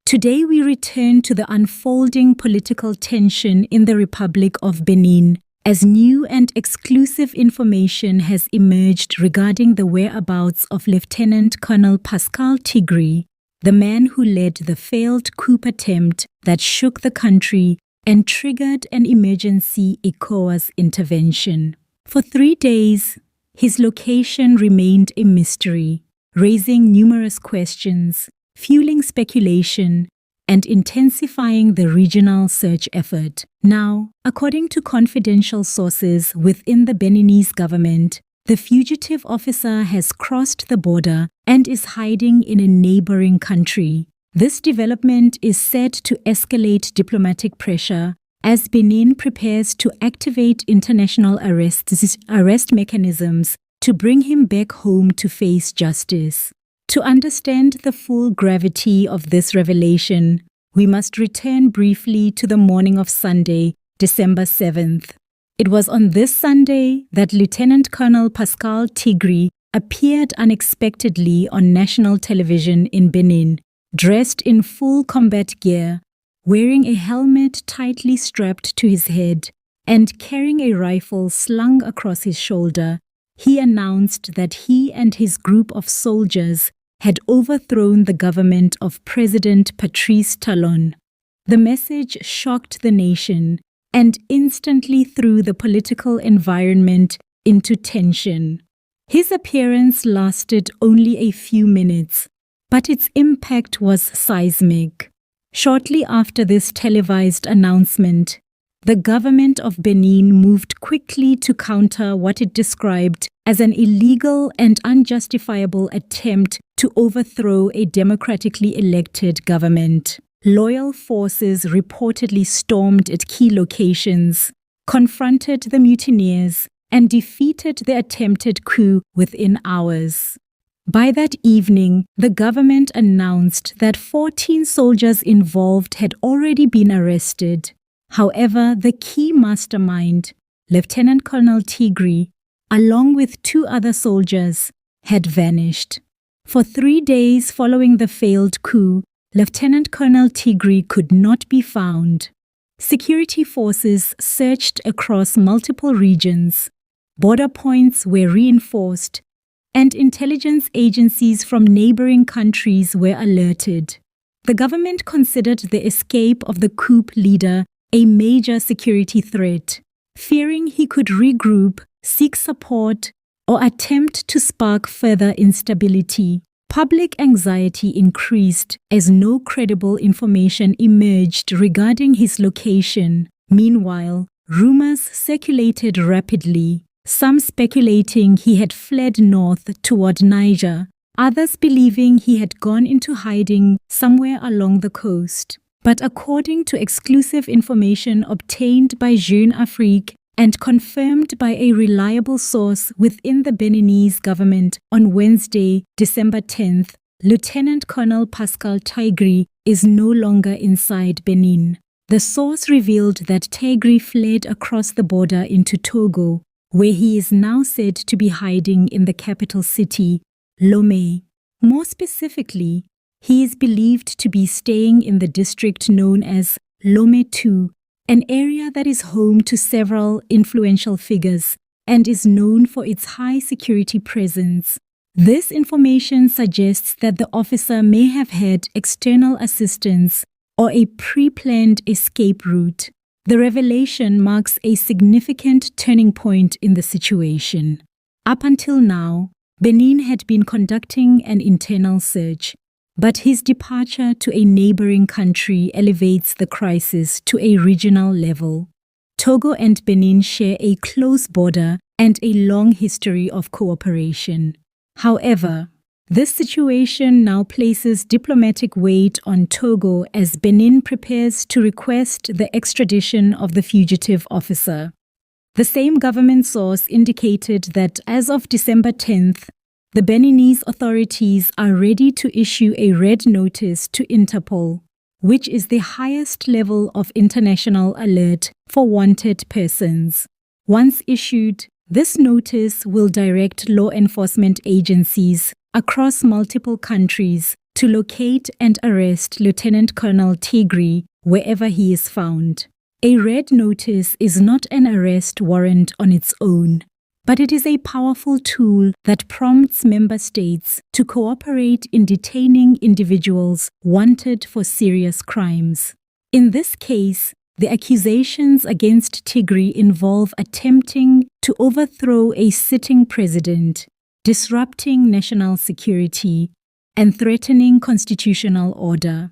Today we return to the unfolding political tension in the Republic of Benin as new and exclusive information has emerged regarding the whereabouts of Lieutenant Colonel Pascal Tigri, the man who led the failed coup attempt that shook the country and triggered an emergency ECOWAS intervention. For 3 days, his location remained a mystery, raising numerous questions, fueling speculation, and intensifying the regional search effort. Now, according to confidential sources within the Beninese government, the fugitive officer has crossed the border and is hiding in a neighboring country. This development is said to escalate diplomatic pressure as Benin prepares to activate international arrest mechanisms to bring him back home to face justice. To understand the full gravity of this revelation, we must return briefly to the morning of Sunday, December 7th. It was on this Sunday that Lieutenant Colonel Pascal Tigri appeared unexpectedly on national television in Benin, dressed in full combat gear, wearing a helmet tightly strapped to his head, and carrying a rifle slung across his shoulder. He announced that he and his group of soldiers had overthrown the government of President Patrice Talon. The message shocked the nation and instantly threw the political environment into tension. His appearance lasted only a few minutes, but its impact was seismic. Shortly after this televised announcement, the government of Benin moved quickly to counter what it described as an illegal and unjustifiable attempt to overthrow a democratically elected government. Loyal forces reportedly stormed at key locations, confronted the mutineers, and defeated the attempted coup within hours. By that evening, the government announced that 14 soldiers involved had already been arrested. However, the key mastermind, Lieutenant Colonel Tigri, along with 2 other soldiers, had vanished. For 3 days following the failed coup, Lieutenant Colonel Tigri could not be found. Security forces searched across multiple regions, border points were reinforced, and intelligence agencies from neighboring countries were alerted. The government considered the escape of the coup leader a major security threat, fearing he could regroup, seek support, or attempt to spark further instability. Public anxiety increased as no credible information emerged regarding his location. Meanwhile, rumors circulated rapidly, some speculating he had fled north toward Niger, others believing he had gone into hiding somewhere along the coast. But according to exclusive information obtained by Jeune Afrique and confirmed by a reliable source within the Beninese government on Wednesday, December 10th, Lieutenant Colonel Pascal Tigri is no longer inside Benin. The source revealed that Tigri fled across the border into Togo, where he is now said to be hiding in the capital city, Lomé. More specifically, he is believed to be staying in the district known as Lome 2, an area that is home to several influential figures and is known for its high security presence. This information suggests that the officer may have had external assistance or a pre-planned escape route. The revelation marks a significant turning point in the situation. Up until now, Benin had been conducting an internal search, but his departure to a neighboring country elevates the crisis to a regional level. Togo and Benin share a close border and a long history of cooperation. However, this situation now places diplomatic weight on Togo as Benin prepares to request the extradition of the fugitive officer. The same government source indicated that as of December 10th, the Beninese authorities are ready to issue a red notice to Interpol, which is the highest level of international alert for wanted persons. Once issued, this notice will direct law enforcement agencies across multiple countries to locate and arrest Lieutenant Colonel Tigri wherever he is found. A red notice is not an arrest warrant on its own, but it is a powerful tool that prompts member states to cooperate in detaining individuals wanted for serious crimes. In this case, the accusations against Tigri involve attempting to overthrow a sitting president, disrupting national security, and threatening constitutional order.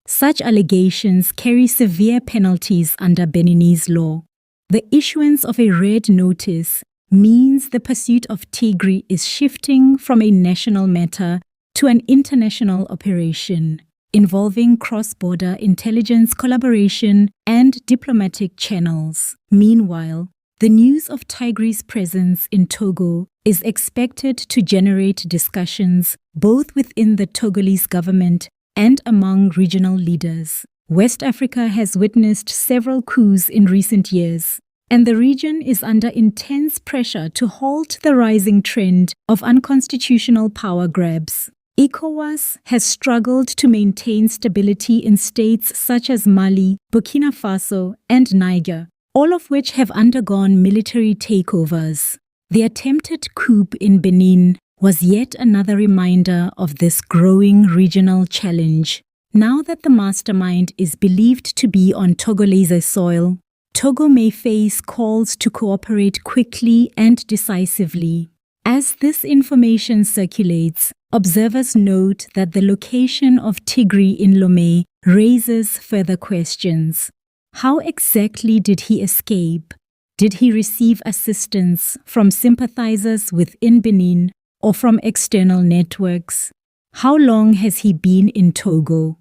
Such allegations carry severe penalties under Beninese law. The issuance of a red notice means the pursuit of Tigri is shifting from a national matter to an international operation, involving cross-border intelligence collaboration and diplomatic channels. Meanwhile, the news of Tigri's presence in Togo is expected to generate discussions both within the Togolese government and among regional leaders. West Africa has witnessed several coups in recent years, and the region is under intense pressure to halt the rising trend of unconstitutional power grabs. ECOWAS has struggled to maintain stability in states such as Mali, Burkina Faso, and Niger, all of which have undergone military takeovers. The attempted coup in Benin was yet another reminder of this growing regional challenge. Now that the mastermind is believed to be on Togolese soil, Togo may face calls to cooperate quickly and decisively. As this information circulates, observers note that the location of Tigri in Lomé raises further questions. How exactly did he escape? Did he receive assistance from sympathizers within Benin or from external networks? How long has he been in Togo?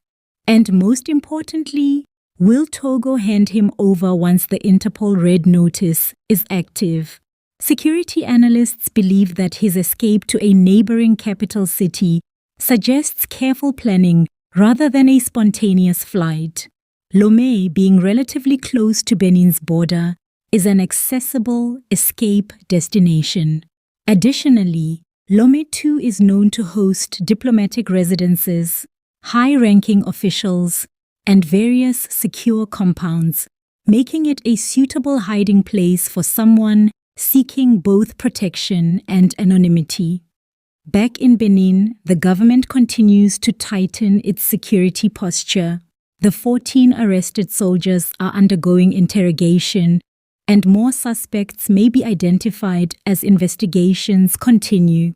And most importantly, will Togo hand him over once the Interpol Red Notice is active? Security analysts believe that his escape to a neighboring capital city suggests careful planning rather than a spontaneous flight. Lomé, being relatively close to Benin's border, is an accessible escape destination. Additionally, Lomé too is known to host diplomatic residences, high-ranking officials, and various secure compounds, making it a suitable hiding place for someone seeking both protection and anonymity. Back in Benin, the government continues to tighten its security posture. The 14 arrested soldiers are undergoing interrogation, and more suspects may be identified as investigations continue.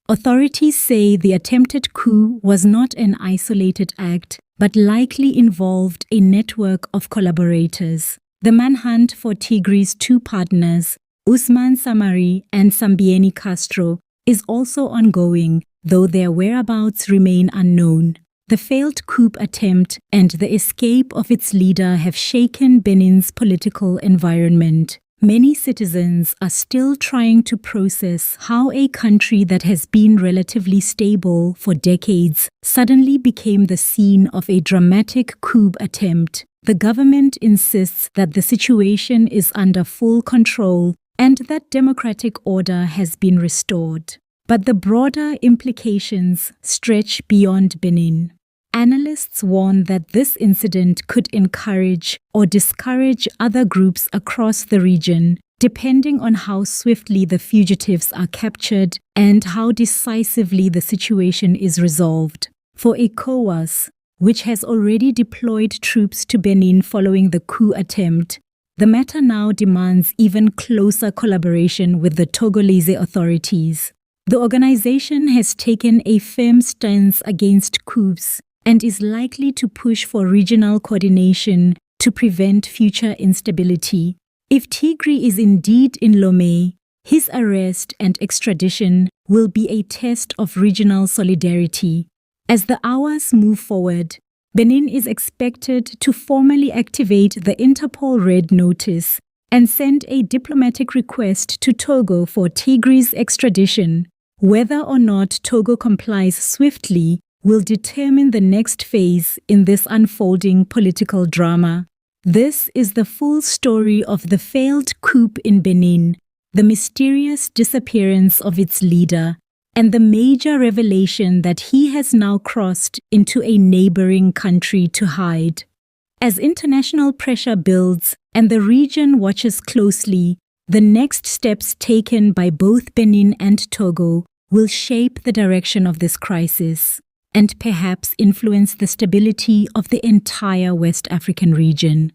Authorities say the attempted coup was not an isolated act, but likely involved a network of collaborators. The manhunt for Tigri's two partners, Ousmane Samari and Sambieni Castro, is also ongoing, though their whereabouts remain unknown. The failed coup attempt and the escape of its leader have shaken Benin's political environment. Many citizens are still trying to process how a country that has been relatively stable for decades suddenly became the scene of a dramatic coup attempt. The government insists that the situation is under full control and that democratic order has been restored. But the broader implications stretch beyond Benin. Analysts warn that this incident could encourage or discourage other groups across the region, depending on how swiftly the fugitives are captured and how decisively the situation is resolved. For ECOWAS, which has already deployed troops to Benin following the coup attempt, the matter now demands even closer collaboration with the Togolese authorities. The organization has taken a firm stance against coups and is likely to push for regional coordination to prevent future instability. If Tigri is indeed in Lomé, his arrest and extradition will be a test of regional solidarity. As the hours move forward, Benin is expected to formally activate the Interpol Red Notice and send a diplomatic request to Togo for Tigri's extradition. Whether or not Togo complies swiftly will determine the next phase in this unfolding political drama. This is the full story of the failed coup in Benin, the mysterious disappearance of its leader, and the major revelation that he has now crossed into a neighboring country to hide. As international pressure builds and the region watches closely, the next steps taken by both Benin and Togo will shape the direction of this crisis and perhaps influence the stability of the entire West African region.